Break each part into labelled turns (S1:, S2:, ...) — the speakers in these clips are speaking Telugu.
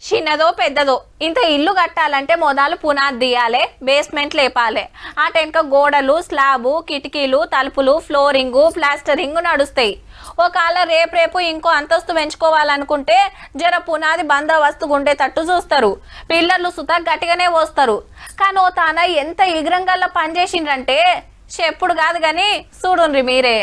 S1: చిన్నదో పెద్దదో ఇంత ఇల్లు కట్టాలంటే మొదలు పునాది తీయాలి, బేస్మెంట్ లేపాలి. ఆ టెన్క గోడలు, స్లాబు, కిటికీలు, తలుపులు, ఫ్లోరింగు, ప్లాస్టరింగ్ నడుస్తాయి. ఒకవేళ రేపు ఇంకో అంతస్తు పెంచుకోవాలనుకుంటే జర పునాది బందోబస్తు ఉండేటట్టు చూస్తారు. పిల్లర్లు సుతా గట్టిగానే పోస్తారు. కానీ ఓ తాన ఎంత ఇగ్రంగల్లా పనిచేసిండ్రంటే చెప్పుడు కాదు గాని చూడుండ్రి మీరే.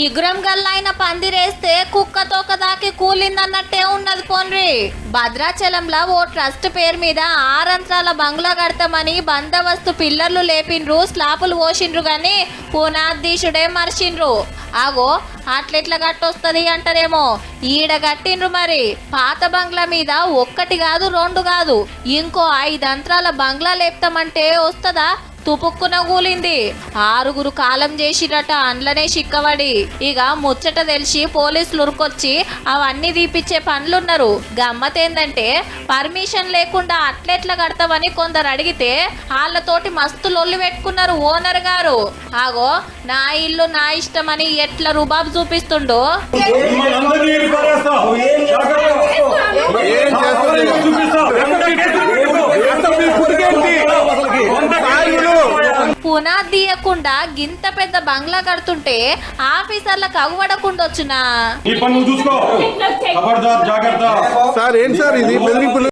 S1: ఇగురం గల్లైన పందిరేస్తే కుక్కతోక దాకి కూలిందన్నట్టే ఉన్నది పోన్రి. భద్రాచలంలో ఓ ట్రస్ట్ పేరు మీద 6 అంతరాల బంగ్లా కడతామని బందోబస్తు పిల్లర్లు లేపిండ్రు, స్లాపులు పోసిండ్రు గాని పునాదీశుడే మర్చిండ్రు. ఆగో అట్లెట్లా గట్టొస్తుంది అంటారేమో, ఈడ గట్టిండ్రు. మరి పాత బంగ్లా మీద 1 కాదు 2 కాదు ఇంకో 5 అంతరాల బంగ్లా లేపుతామంటే వస్తుందా? తుపుక్కున కూలింది. 6 కాలం చేసిరట అండ్లనే చిక్కబడి. ఇక ముచ్చట తెలిసి పోలీసులు ఉరుకొచ్చి అవన్నీ తీపిచ్చే పనులున్నారు. గమ్మతేందంటే పర్మిషన్ లేకుండా అట్లెట్లా కడతామని కొందరు అడిగితే వాళ్ళతోటి మస్తు లొల్లి పెట్టుకున్నారు ఓనర్ గారు. ఆగో నా ఇల్లు నా ఇష్టమని ఎట్లా రుబాబు చూపిస్తుండో. పునాది తీయకుండా గింత పెద్ద బంగ్లా కడుతుంటే ఆఫీసర్లకు అవ్వడకుండా వచ్చినా.